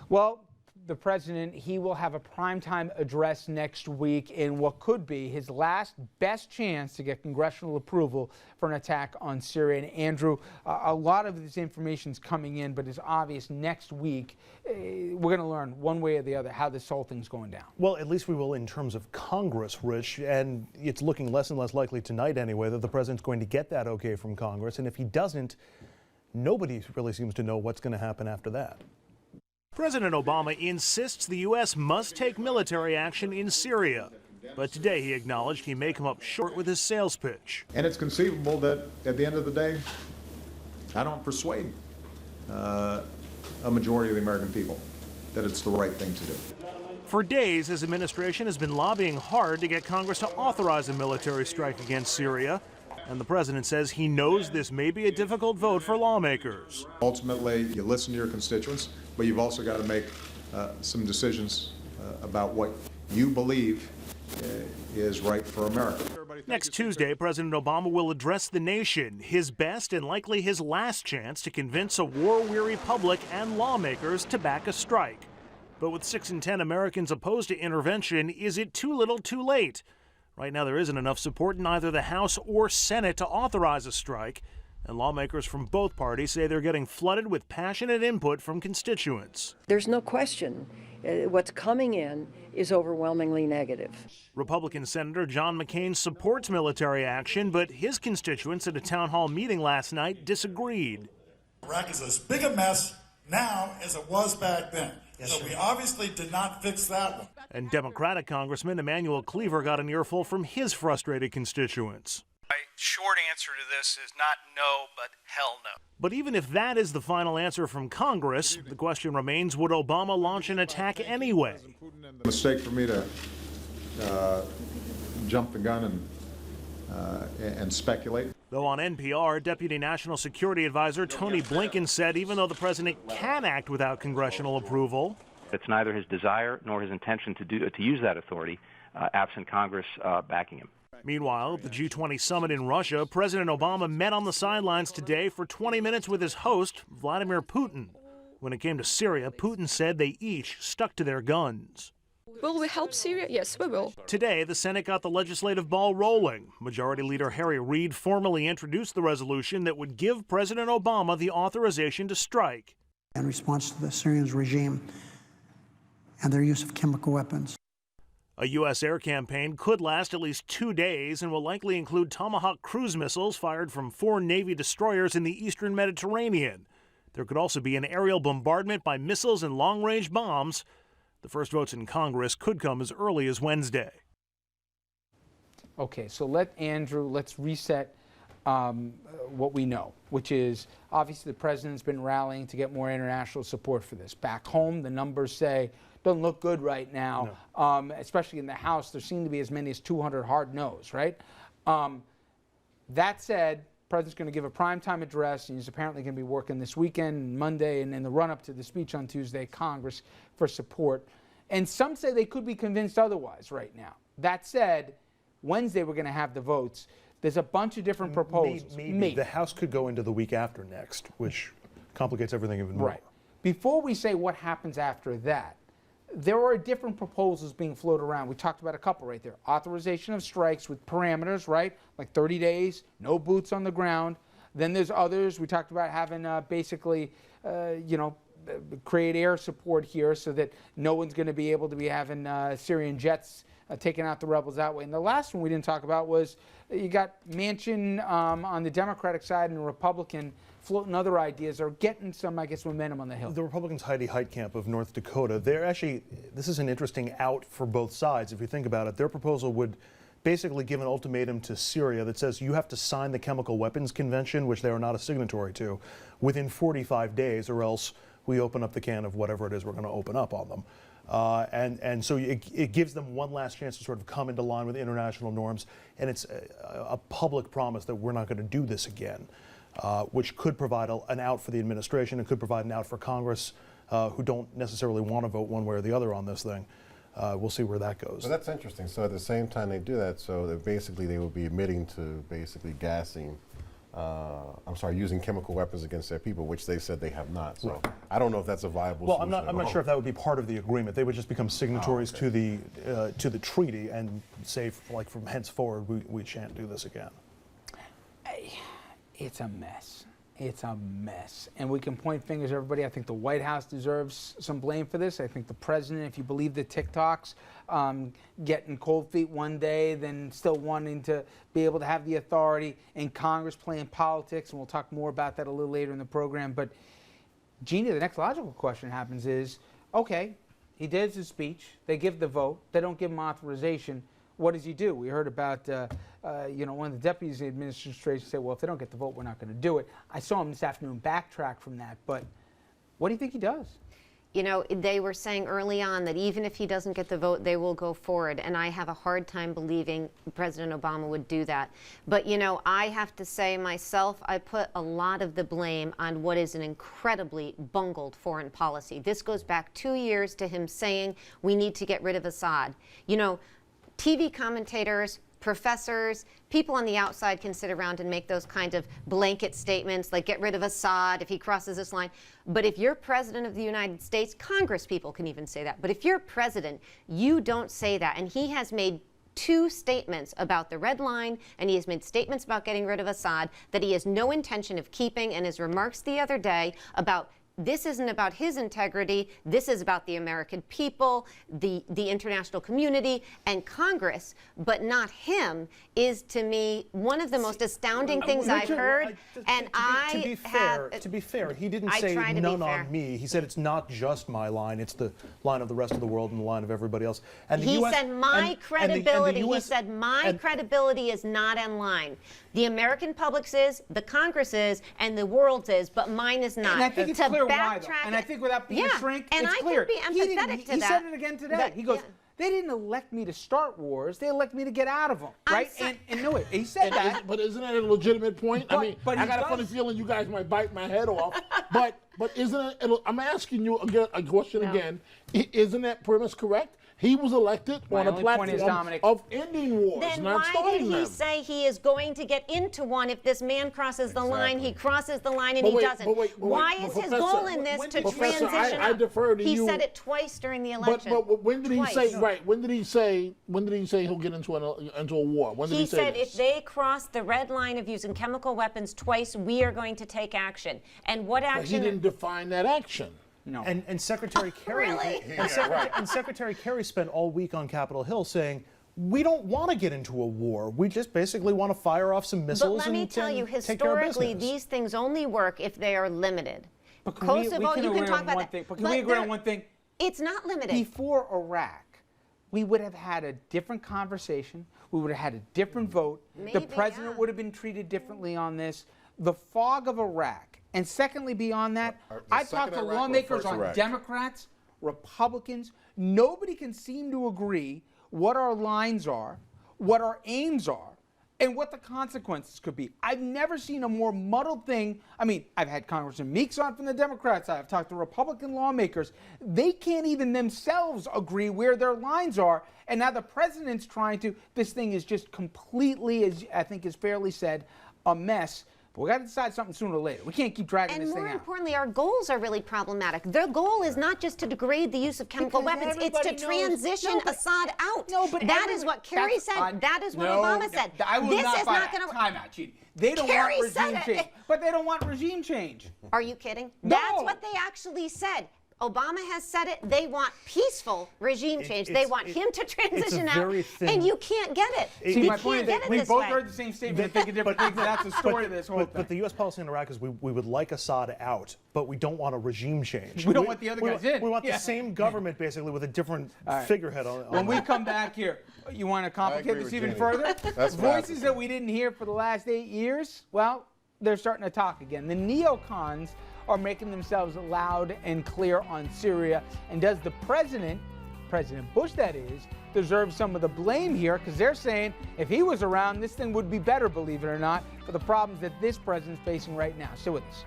Well, the president, he will have a primetime address next week in what could be his last best chance to get congressional approval for an attack on Syria. And Andrew, a lot of this information is coming in, but it's obvious next week we're going to learn one way or the other how this whole thing's going down. Well, at least we will in terms of Congress, Rich, and it's looking less and less likely tonight anyway that the president's going to get that okay from Congress. And if he doesn't, nobody really seems to know what's going to happen after that. President Obama insists the U.S. must take military action in Syria. But today he acknowledged he may come up short with his sales pitch. And it's conceivable that at the end of the day, I don't persuade a majority of the American people that it's the right thing to do. For days, his administration has been lobbying hard to get Congress to authorize a military strike against Syria. And the president says he knows this may be a difficult vote for lawmakers. Ultimately, you listen to your constituents, but you've also got to make some decisions about what you believe is right for America. Next Tuesday, President Obama will address the nation, his best and likely his last chance to convince a war-weary public and lawmakers to back a strike. But with 6 in 10 Americans opposed to intervention, is it too little too late? Right now, there isn't enough support in either the House or Senate to authorize a strike, and lawmakers from both parties say they're getting flooded with passionate input from constituents. There's no question what's coming in is overwhelmingly negative. Republican Senator John McCain supports military action, but his constituents at a town hall meeting last night disagreed. Iraq is as big a mess now as it was back then. So we obviously did not fix that one. And Democratic Congressman Emmanuel Cleaver got an earful from his frustrated constituents. My short answer to this is not no, but hell no. But even if that is the final answer from Congress, the question remains, would Obama launch an attack anyway? Mistake for me to jump the gun and speculate. Though on NPR, Deputy National Security Advisor Tony Blinken said even though the president can act without congressional approval, it's neither his desire nor his intention to use that authority absent Congress backing him. Meanwhile, at the G20 summit in Russia, President Obama met on the sidelines today for 20 minutes with his host, Vladimir Putin. When it came to Syria, Putin said they each stuck to their guns. Will we help Syria? Yes, we will. Today, the Senate got the legislative ball rolling. Majority Leader Harry Reid formally introduced the resolution that would give President Obama the authorization to strike. In response to the Syrian regime and their use of chemical weapons. A U.S. air campaign could last at least 2 days and will likely include Tomahawk cruise missiles fired from 4 Navy destroyers in the eastern Mediterranean. There could also be an aerial bombardment by missiles and long-range bombs. The first votes in Congress could come as early as Wednesday. Okay, so let's reset what we know, which is obviously the president's been rallying to get more international support for this. Back home, the numbers say doesn't look good right now, no. Especially in the House. There seem to be as many as 200 hard no's, right? That said, the president's going to give a primetime address, and he's apparently going to be working this weekend, Monday, and in the run-up to the speech on Tuesday, Congress for support. And some say they could be convinced otherwise right now. That said, Wednesday we're going to have the votes. There's a bunch of different proposals. Maybe. The House could go into the week after next, which complicates everything even more. Right. Before we say what happens after that, there are different proposals being floated around. We talked about a couple right there. Authorization of strikes with parameters, right? Like 30 days, no boots on the ground. Then there's others. We talked about having basically, create air support here so that no one's going to be able to be having Syrian jets taking out the rebels that way. And the last one we didn't talk about was you got Manchin on the Democratic side and Republican floating other ideas or getting some, I guess, momentum on the Hill. The Republicans' Heidi Heitkamp of North Dakota, they're actually, this is an interesting out for both sides if you think about it. Their proposal would basically give an ultimatum to Syria that says you have to sign the Chemical Weapons Convention, which they are not a signatory to, within 45 days or else we open up the can of whatever it is we're going to open up on them. And so it gives them one last chance to sort of come into line with international norms, and it's a public promise that we're not going to do this again, which could provide an out for the administration and could provide an out for Congress, who don't necessarily want to vote one way or the other on this thing. We'll see where that goes. Well, that's interesting. So at the same time they do that, so that basically they will be admitting to basically gassing using chemical weapons against their people, which they said they have not. So I don't know if that's a viable Well, solution. I'm not sure if that would be part of the agreement. They would just become signatories to the treaty and say, like, from henceforward, we shan't do this again. It's a mess. It's a mess. And we can point fingers at everybody. I think the White House deserves some blame for this. I think the president, if you believe the TikToks, getting cold feet one day, then still wanting to be able to have the authority, and Congress playing politics, and we'll talk more about that a little later in the program. But, Jeannie, the next logical question happens is, okay, he does his speech, they give the vote, they don't give him authorization. What does he do? We heard about, one of the deputies in the administration say, well, if they don't get the vote, we're not going to do it. I saw him this afternoon backtrack from that. But what do you think he does? You know, they were saying early on that even if he doesn't get the vote, they will go forward. And I have a hard time believing President Obama would do that. But, you know, I have to say myself, I put a lot of the blame on what is an incredibly bungled foreign policy. This goes back 2 years to him saying we need to get rid of Assad. You know, TV commentators, professors, people on the outside can sit around and make those kind of blanket statements like get rid of Assad if he crosses this line. But if you're president of the United States, Congress people can even say that. But if you're president, you don't say that. And he has made 2 statements about the red line, and he has made statements about getting rid of Assad that he has no intention of keeping. And his remarks the other day about this isn't about his integrity. This is about the American people, the international community, and Congress, but not him, is to me one of the most astounding things I've heard. To be fair, he didn't say none on me. He said it's not just my line; it's the line of the rest of the world and the line of everybody else. And he said my credibility. He said my credibility is not in line. The American public's is, the Congress is, and the world's is, but mine is not. And I think it's clear why, though. And I think without being a shrink, and it's I clear. can be empathetic to that. He said it again today. He goes, they didn't elect me to start wars. They elected me to get out of them, right? And no, he said that. But isn't that a legitimate point? I mean, I got a funny feeling you guys might bite my head off. But isn't it? I'm asking you again a question again. Isn't that premise correct? He was elected on a platform of ending wars, then not starting them. Why did he say he is going to get into one if this man crosses the line? He crosses the line and he doesn't. Why is his goal in this to transition I defer to you. He said it twice during the election. But when did he say? Right. When did he say he'll get into a war? When did he say said if they cross the red line of using chemical weapons twice, we are going to take action. And what action? But he didn't define that action. No. And Secretary Kerry and Secretary Kerry spent all week on Capitol Hill saying, we don't want to get into a war. We just basically want to fire off some missiles. But let me tell you, historically, these things only work if they are limited. But Kosovo, you can talk about that. But can we agree on one thing? It's not limited. Before Iraq, we would have had a different conversation. We would have had a different vote. The president would have been treated differently on this. The fog of Iraq. And secondly, beyond that, I talked to lawmakers on Democrats, Republicans. Nobody can seem to agree what our lines are, what our aims are, and what the consequences could be. I've never seen a more muddled thing. I mean, I've had Congressman Meeks on from the Democrats. I've talked to Republican lawmakers. They can't even themselves agree where their lines are. And now the president's trying to. This thing is just completely, as I think is fairly said, a mess. We got to decide something sooner or later. We can't keep dragging this thing out. And more importantly, our goals are really problematic. Their goal is not just to degrade the use of chemical weapons, it's to transition Assad out. No, but that is what Kerry said. That is what Obama said. I will not buy that. Time out, Chidi. They don't want regime change. But they don't want regime change. Are you kidding? No. That's what they actually said. Obama has said it. They want peaceful regime change. They want him to transition out, and you can't get it. See, my point is, we both heard the same statement, thinking different things, and that's the story of this whole thing. But the U.S. policy in Iraq is we would like Assad out, but we don't want a regime change. We don't want the other guys in. We want the same government, basically, with a different figurehead on when we come back here, you want to complicate this even further? Voices that we didn't hear for the last 8 years, well, they're starting to talk again. The neocons are making themselves loud and clear on Syria. And does the President Bush that is, deserve some of the blame here? Because they're saying if he was around, this thing would be better, believe it or not, for the problems that this president's facing right now. Stay with us.